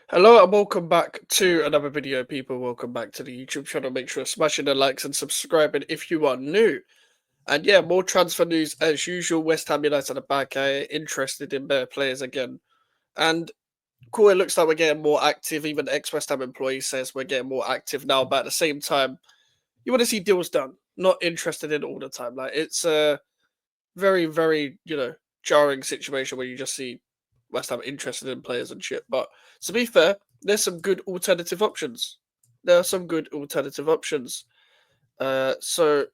Hello and welcome back to another video, people. Welcome back to the YouTube channel. Make sure smashing the likes and subscribing if you are new. And yeah, more transfer news as usual. West Ham United are back, interested in their players again. And cool, it looks like we're getting more active. Even ex-West Ham employee says we're getting more active now. But at the same time, you want to see deals done, not interested in all the time. Like it's a very, very, jarring situation where you just see West Ham interested in players and shit. But to be fair, there's some good alternative options. There are some good alternative options. So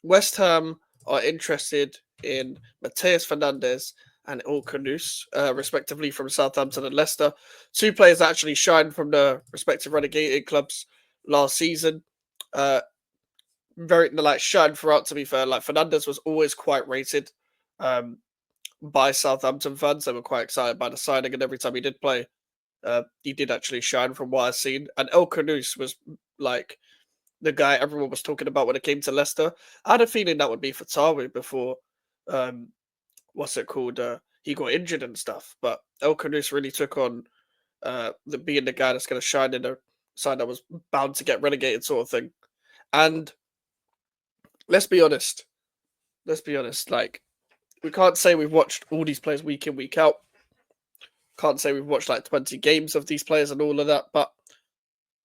West Ham are interested in Mateus Fernandes and Khannous, respectively, from Southampton and Leicester. Two players that actually shined from the respective relegated clubs last season. Uh, very like shined throughout. To be fair, like Fernandez was always quite rated. Um, by Southampton fans. They were quite excited by the signing, and every time he did play, he did actually shine from what I've seen. And Khannous was like the guy everyone was talking about when it came to Leicester. I had a feeling that would be for Tawi before, um, what's it called? He got injured and stuff. But Khannous really took on being the guy that's going to shine in a side that was bound to get relegated, sort of thing. And let's be honest. Let's be honest. Like we can't say we've watched all these players week in week out. Can't say we've watched like 20 games of these players and all of that, but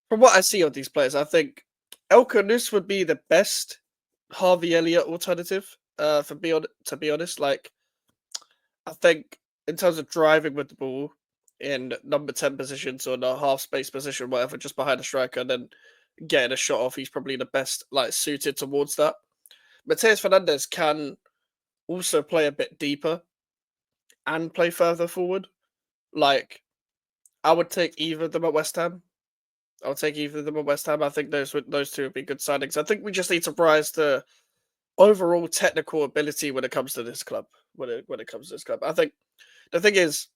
from what I see of these players, I think El Khannous would be the best Harvey Elliott alternative. To be honest, like I think in terms of driving with the ball in number 10 positions or the half space position, whatever, just behind the striker, and then getting a shot off, he's probably the best like suited towards that. Mateus Fernandez can also play a bit deeper and play further forward. Like I would take either of them at West Ham. I'll take either of them at West Ham. I think those two would be good signings. I think we just need to rise the overall technical ability when it comes to this club. When it comes to this club, I think the thing is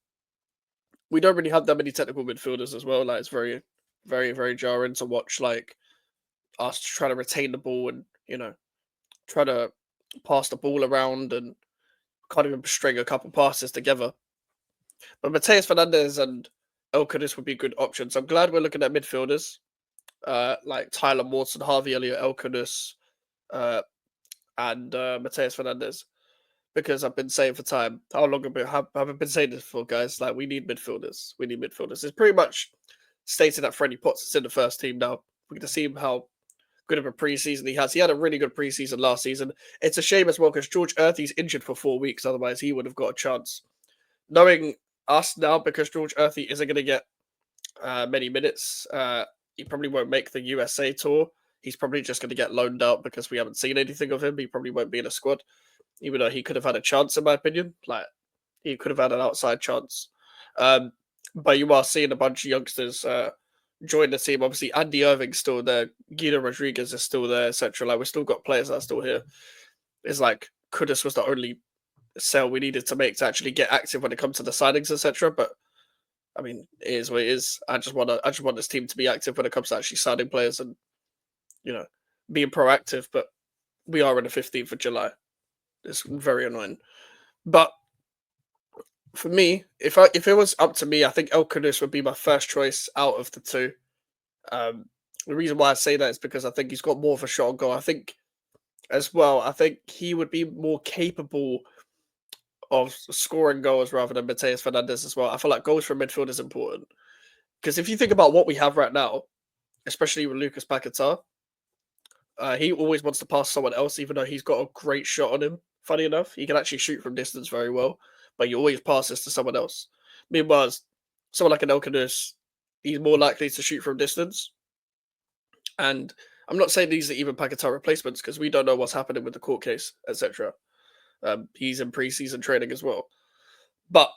we don't really have that many technical midfielders as well. Like it's very, very, very jarring to watch. Like us trying to retain the ball and try to pass the ball around and can't even string a couple passes together. But Mateus Fernandez and Elkadis would be good options. I'm glad we're looking at midfielders like Tyler Morton, Harvey Elliott, Elkadis, uh, and Mateus Fernandez. Because I've been saying for time, how long have I been saying this for, guys? Like, we need midfielders. We need midfielders. It's pretty much stated that Freddie Potts is in the first team now. We're going to see how good of a preseason he has. He had a really good preseason last season. It's a shame as well because George Earthy's injured for 4 weeks. Otherwise, he would have got a chance. Knowing us now, because George Earthy isn't going to get many minutes, he probably won't make the USA tour. He's probably just going to get loaned out because we haven't seen anything of him. He probably won't be in a squad, even though he could have had a chance, in my opinion. Like he could have had an outside chance. Um, but you are seeing a bunch of youngsters join the team. Obviously, Andy Irving's still there. Guido Rodriguez is still there, etc. Like we've still got players that are still here. It's like Kudus was the only sell we needed to make to actually get active when it comes to the signings, etc. But I mean, it is what it is. I just want this team to be active when it comes to actually signing players and you know being proactive. But we are on the 15th of July. It's very annoying. But for me, if it was up to me, I think El Khannous would be my first choice out of the two. Um, the reason why I say that is because I think he's got more of a shot on goal. I think as well. I think he would be more capable of scoring goals rather than Mateus Fernandez as well. I feel like goals from midfield is important because if you think about what we have right now, especially with Lucas Paquetá, he always wants to pass someone else, even though he's got a great shot on him. Funny enough, he can actually shoot from distance very well, but he always passes to someone else. Meanwhile, someone like an Elkanus, he's more likely to shoot from distance. And I'm not saying these are even Paquetá replacements because we don't know what's happening with the court case, etc. He's in preseason training as well. But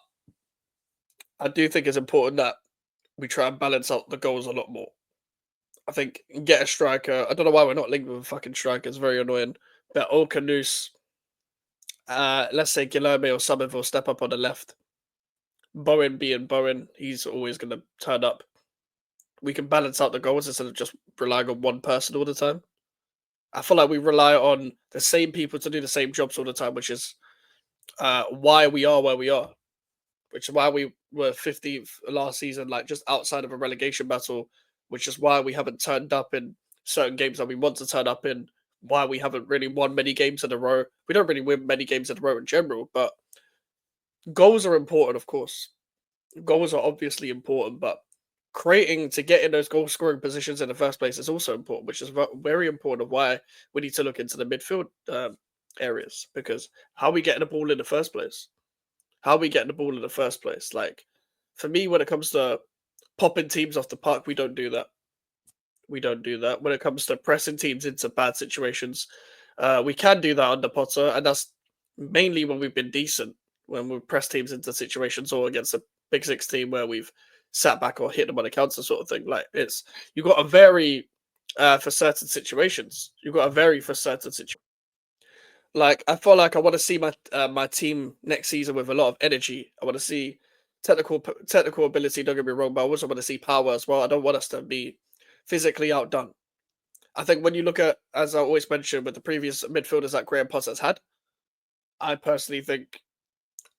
I do think it's important that we try and balance out the goals a lot more. I think get a striker. I don't know why we're not linked with a fucking striker. It's very annoying. But Olkanus, let's say Guilherme or Somerville step up on the left. Bowen being Bowen, he's always going to turn up. We can balance out the goals instead of just relying on one person all the time. I feel like we rely on the same people to do the same jobs all the time, which is why we are where we are. which is why we were 15th last season, like just outside of a relegation battle, which is why we haven't turned up in certain games that we want to turn up in, why we haven't really won many games in a row. We don't really win many games in a row in general, but goals are important, of course. Goals are obviously important, but creating to get in those goal scoring positions in the first place is also important, which is very important of why we need to look into the midfield areas, because how are we getting the ball in the first place? How are we getting the ball in the first place? Like, for me, when it comes to popping teams off the park, we don't do that. We don't do that. When it comes to pressing teams into bad situations, we can do that under Potter, and that's mainly when we've been decent, when we press teams into situations or against a Big Six team where we've sat back or hit them on a counter sort of thing. Like, it's you got a very for certain situations. You got a very for certain situation. Like, I feel like I want to see my team next season with a lot of energy. I want to see technical ability. Don't get me wrong, but I also want to see power as well. I don't want us to be physically outdone. I think when you look at, as I always mentioned, with the previous midfielders that Graham Potter's had, I personally think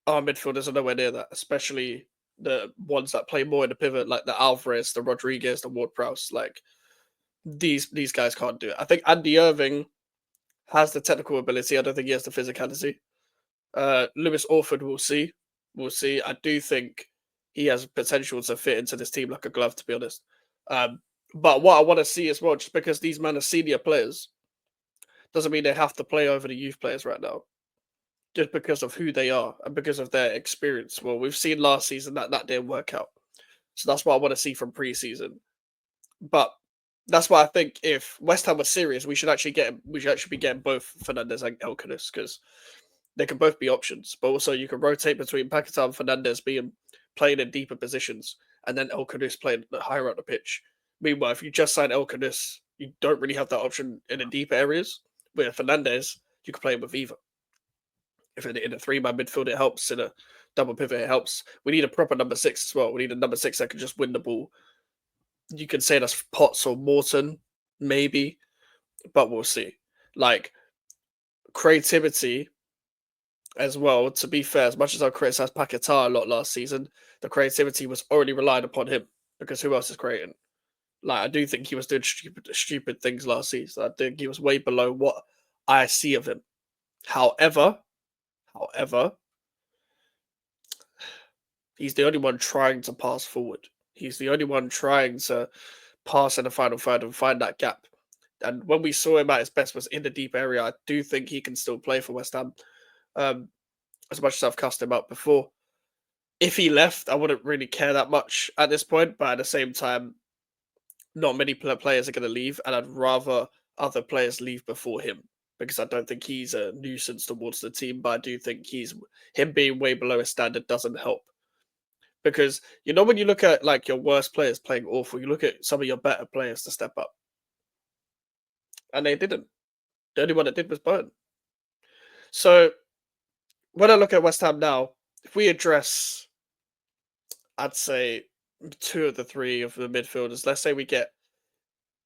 our midfielders are nowhere near that, especially the ones that play more in the pivot, like the Alvarez, the Rodriguez, the Ward Prowse. Like, these guys can't do it. I think Andy Irving has the technical ability. I don't think he has the physicality. Lewis Orford, we'll see. We'll see. I do think he has potential to fit into this team like a glove, to be honest. Um, but what I want to see as well, just because these men are senior players, doesn't mean they have to play over the youth players right now. Just because of who they are and because of their experience. Well, we've seen last season that that didn't work out. So that's what I want to see from preseason. But that's why I think if West Ham was serious, we should actually be getting both Fernandez and Khannous, because they can both be options. But also you can rotate between Paquetá and Fernandez being playing in deeper positions, and then Khannous playing higher up the pitch. Meanwhile, if you just sign Khannous, you don't really have that option in the deeper areas. With Fernandez, you can play with either. If in a three-man midfield, it helps. In a double pivot, it helps. We need a proper number six as well. We need a number six that can just win the ball. You can say that's Potts or Morton, maybe, but we'll see. Like, creativity as well. To be fair, as much as I criticised Paquetá a lot last season, the creativity was already relied upon him, because who else is creating? Like, I do think he was doing stupid things last season. I think he was way below what I see of him. However, he's the only one trying to pass forward. He's the only one trying to pass in the final third and find that gap. And when we saw him at his best was in the deep area, I do think he can still play for West Ham. Um, as much as I've cast him out before. If he left, I wouldn't really care that much at this point, but at the same time, not many players are going to leave, and I'd rather other players leave before him, because I don't think he's a nuisance towards the team, but I do think him being way below his standard doesn't help. Because when you look at like your worst players playing awful, you look at some of your better players to step up, and they didn't. The only one that did was Burton. So when I look at West Ham now, if we address, I'd say, two of the three of the midfielders. Let's say we get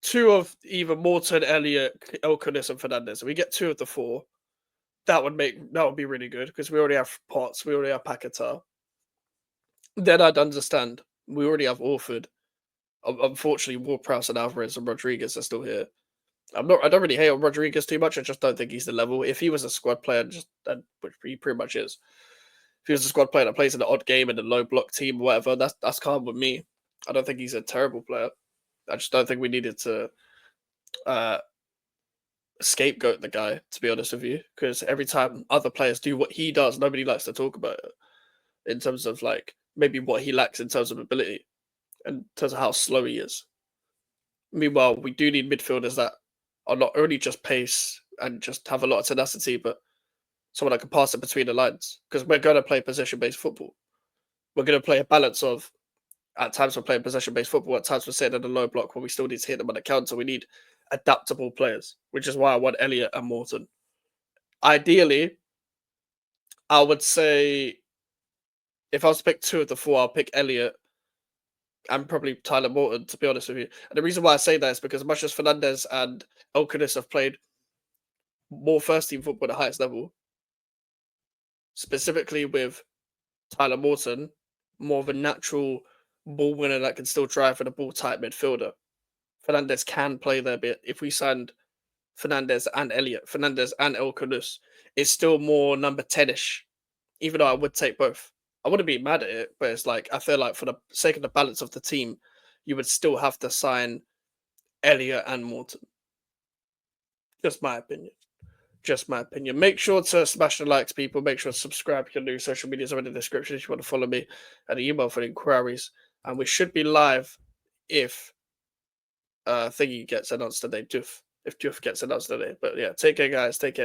two of either Morton, Elliott, Elkonis, and Fernandez. We get two of the four. That would be really good, because we already have Potts, we already have Paquetá. Then I'd understand. We already have Orford. Unfortunately, Ward-Prowse and Alvarez and Rodriguez are still here. I don't really hate on Rodriguez too much. I just don't think he's the level. If he was a squad player, which he pretty much is. If he was a squad player that plays in an odd game in a low block team, or whatever, that's calm with me. I don't think he's a terrible player. I just don't think we needed to scapegoat the guy, to be honest with you, because every time other players do what he does, nobody likes to talk about it in terms of like maybe what he lacks in terms of ability and in terms of how slow he is. Meanwhile, we do need midfielders that are not only just pace and just have a lot of tenacity, but someone that can pass it between the lines, because we're going to play possession-based football. We're going to play a balance of, at times we're playing possession-based football, at times we're sitting in a low block when we still need to hit them on the counter. We need adaptable players, which is why I want Elliott and Morton. Ideally, I would say if I was to pick two of the four, I'll pick Elliott and probably Tyler Morton, to be honest with you. And the reason why I say that is because as much as Fernandez and Elkonis have played more first-team football at the highest level, specifically with Tyler Morton, more of a natural ball winner that can still drive for the ball type midfielder. Fernandez can play there, but if we signed Fernandez and Elliot, Fernandez and El Khannous, it's still more number 10-ish, even though I would take both. I wouldn't be mad at it, but it's like I feel like for the sake of the balance of the team, you would still have to sign Elliot and Morton. Just my opinion. Just my opinion. Make sure to smash the likes, people. Make sure to subscribe. Your new social medias are in the description if you want to follow me, and the email for inquiries. And we should be live if thingy gets announced today. If Duff gets announced today. But yeah, take care, guys. Take care.